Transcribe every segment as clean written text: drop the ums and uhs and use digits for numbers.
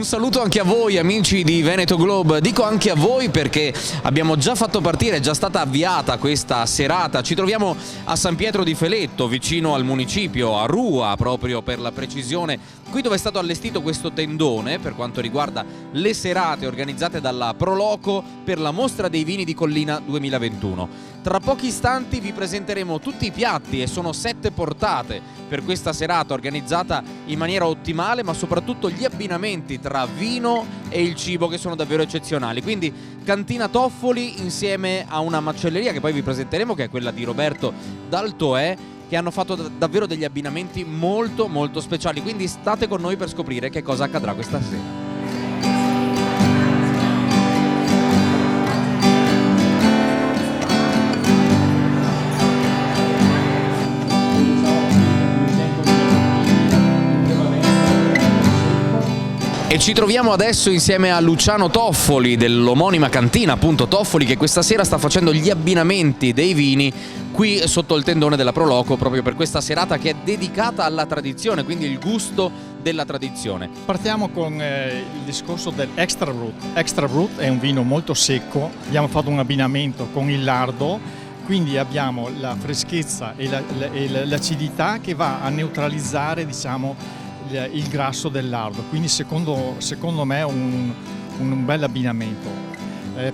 Un saluto anche a voi amici di Veneto Globe, dico anche a voi perché abbiamo già fatto partire, è già stata avviata questa serata. Ci troviamo a San Pietro di Feletto, vicino al municipio, a Rua proprio per la precisione, qui dove è stato allestito questo tendone per quanto riguarda le serate organizzate dalla Proloco per la Mostra dei Vini di Collina 2021. Tra pochi istanti vi presenteremo tutti i piatti e sono 7 portate per questa serata organizzata in maniera ottimale, ma soprattutto gli abbinamenti tra vino e il cibo che sono davvero eccezionali. Quindi Cantina Toffoli insieme a una macelleria che poi vi presenteremo, che è quella di Roberto Daltoè, che hanno fatto davvero degli abbinamenti molto molto speciali. Quindi state con noi per scoprire che cosa accadrà questa sera. E ci troviamo adesso insieme a Luciano Toffoli dell'omonima cantina, appunto Toffoli, che questa sera sta facendo gli abbinamenti dei vini qui sotto il tendone della Proloco, proprio per questa serata che è dedicata alla tradizione, quindi il gusto della tradizione. Partiamo con il discorso del Extra Brut. Extra Brut è un vino molto secco, abbiamo fatto un abbinamento con il lardo, quindi abbiamo la freschezza e l'acidità che va a neutralizzare, diciamo, il grasso del lardo, quindi secondo me è un bel abbinamento.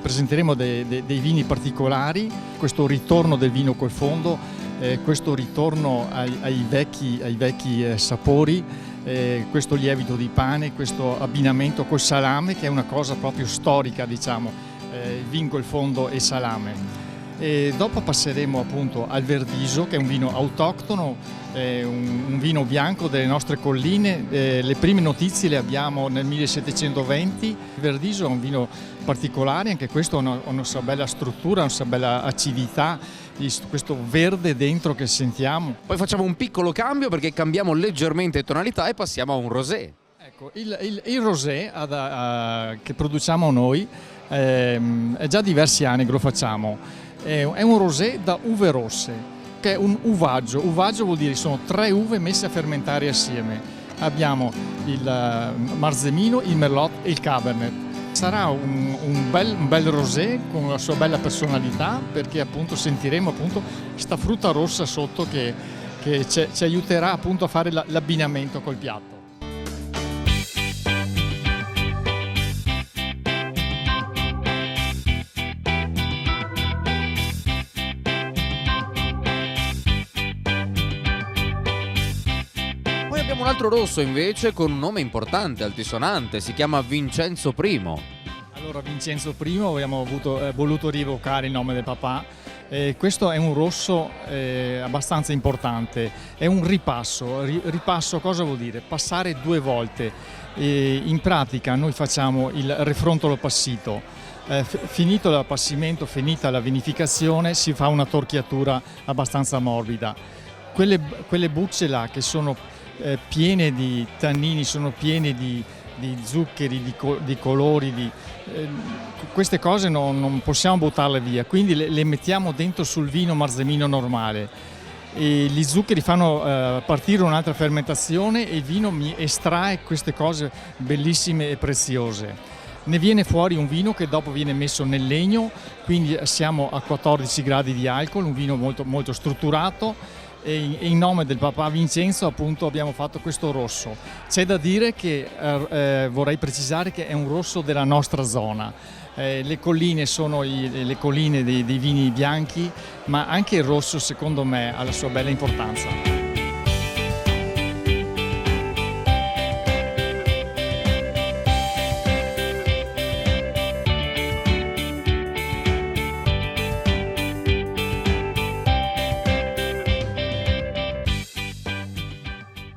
Presenteremo dei vini particolari, questo ritorno del vino col fondo, questo ritorno ai vecchi sapori, questo lievito di pane, questo abbinamento col salame che è una cosa proprio storica, diciamo, vin col fondo e salame. E dopo passeremo appunto al Verdiso, che è un vino autoctono, un vino bianco delle nostre colline. Le prime notizie le abbiamo nel 1720. Il Verdiso è un vino particolare, anche questo ha una sua bella struttura, una sua bella acidità, questo verde dentro che sentiamo. Poi facciamo un piccolo cambio perché cambiamo leggermente tonalità e passiamo a un rosé. Ecco, il rosé che produciamo noi è già diversi anni che lo facciamo. È un rosé da uve rosse, che è un uvaggio. Uvaggio vuol dire che sono 3 uve messe a fermentare assieme. Abbiamo il Marzemino, il Merlot e il Cabernet. Sarà un bel rosé con la sua bella personalità, perché appunto sentiremo appunto questa frutta rossa sotto che ci aiuterà appunto a fare l'abbinamento col piatto. Abbiamo un altro rosso invece con un nome importante, altisonante, si chiama Vincenzo I. Allora, Vincenzo I, abbiamo voluto rievocare il nome del papà. Questo è un rosso abbastanza importante, è un ripasso. Ripasso cosa vuol dire? Passare 2 volte. In pratica noi facciamo il refrontolo passito. Finito l'appassimento, finita la vinificazione, si fa una torchiatura abbastanza morbida. Quelle bucce là che sono piene di tannini, sono piene di zuccheri, di colori, queste cose non possiamo buttarle via, quindi le mettiamo dentro sul vino marzemino normale. E gli zuccheri fanno partire un'altra fermentazione e il vino mi estrae queste cose bellissime e preziose. Ne viene fuori un vino che dopo viene messo nel legno, quindi siamo a 14 gradi di alcol, un vino molto, molto strutturato. E in nome del papà Vincenzo appunto abbiamo fatto questo rosso. C'è da dire che vorrei precisare che è un rosso della nostra zona. Le colline sono le colline dei vini bianchi, ma anche il rosso secondo me ha la sua bella importanza.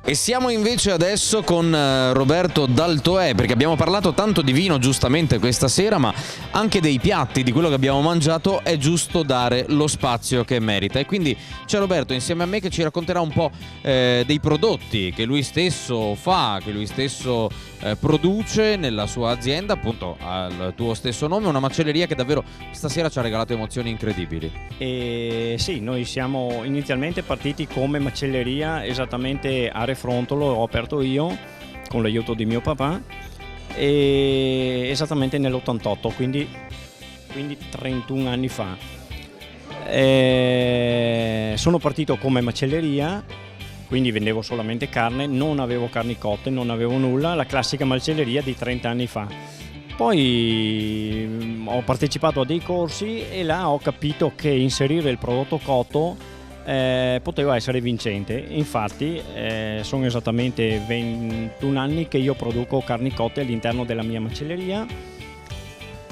E siamo invece adesso con Roberto Daltoè, perché abbiamo parlato tanto di vino giustamente questa sera, ma anche dei piatti, di quello che abbiamo mangiato, è giusto dare lo spazio che merita. E quindi c'è Roberto insieme a me che ci racconterà un po' dei prodotti che lui stesso fa, che lui stesso produce nella sua azienda, appunto al tuo stesso nome, una macelleria che davvero stasera ci ha regalato emozioni incredibili. E sì, noi siamo inizialmente partiti come macelleria esattamente a Refrontolo, l'ho aperto io con l'aiuto di mio papà esattamente nell'88, quindi 31 anni fa. Sono partito come macelleria, quindi vendevo solamente carne, non avevo carni cotte, non avevo nulla, la classica macelleria di 30 anni fa. Poi ho partecipato a dei corsi e là ho capito che inserire il prodotto cotto poteva essere vincente. Infatti sono esattamente 21 anni che io produco carni cotte all'interno della mia macelleria,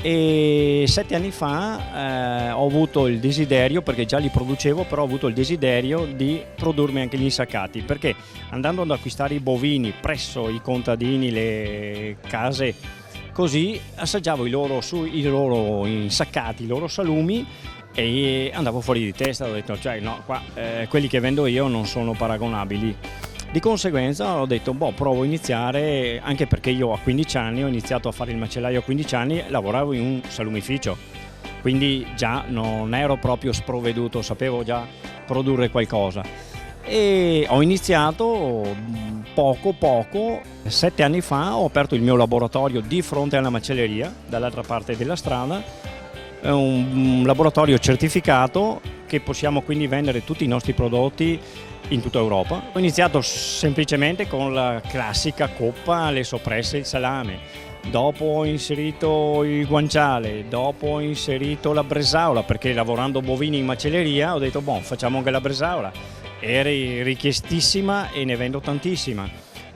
e 7 anni fa ho avuto il desiderio, perché già li producevo, però ho avuto il desiderio di produrmi anche gli insaccati, perché andando ad acquistare i bovini presso i contadini, le case, così assaggiavo i loro insaccati, i loro salumi, e andavo fuori di testa. Ho detto, cioè no, qua quelli che vendo io non sono paragonabili. Di conseguenza ho detto, provo a iniziare, anche perché io a 15 anni ho iniziato a fare il macellaio a 15 anni, lavoravo in un salumificio, quindi già non ero proprio sprovveduto, sapevo già produrre qualcosa. E ho iniziato poco. 7 anni fa ho aperto il mio laboratorio di fronte alla macelleria, dall'altra parte della strada. È un laboratorio certificato che possiamo quindi vendere tutti i nostri prodotti in tutta Europa. Ho iniziato semplicemente con la classica coppa, le soppresse, il salame. Dopo ho inserito il guanciale, dopo ho inserito la bresaola, perché lavorando bovini in macelleria ho detto, facciamo anche la bresaola. Era richiestissima e ne vendo tantissima.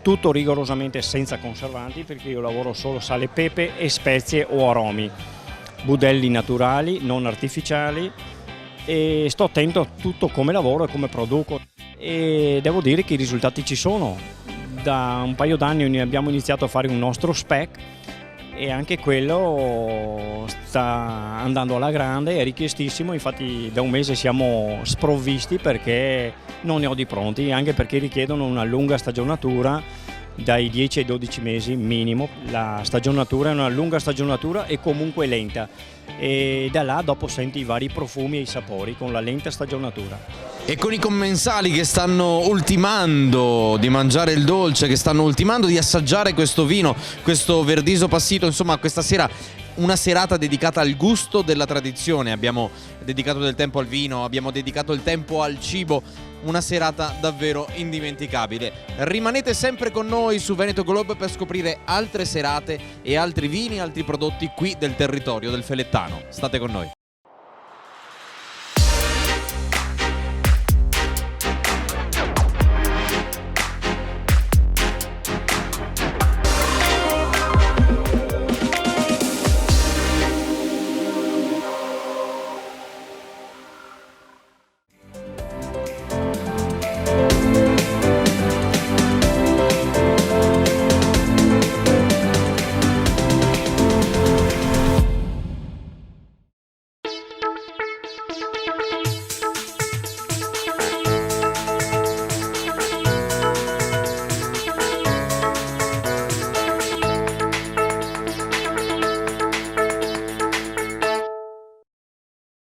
Tutto rigorosamente senza conservanti, perché io lavoro solo sale, pepe e spezie o aromi. Budelli naturali, non artificiali, e sto attento a tutto come lavoro e come produco, e devo dire che i risultati ci sono. Da un paio d'anni abbiamo iniziato a fare un nostro spec e anche quello sta andando alla grande, è richiestissimo. Infatti da un mese siamo sprovvisti perché non ne ho di pronti, anche perché richiedono una lunga stagionatura, dai 10 ai 12 mesi minimo. La stagionatura è una lunga stagionatura e comunque lenta, e da là dopo senti i vari profumi e i sapori con la lenta stagionatura. E con i commensali che stanno ultimando di mangiare il dolce, che stanno ultimando di assaggiare questo vino, questo Verdiso Passito, insomma questa sera una serata dedicata al gusto della tradizione. Abbiamo dedicato del tempo al vino, abbiamo dedicato il tempo al cibo, una serata davvero indimenticabile. Rimanete sempre con noi su Veneto Globe per scoprire altre serate e altri vini, altri prodotti qui del territorio del Felettano. State con noi.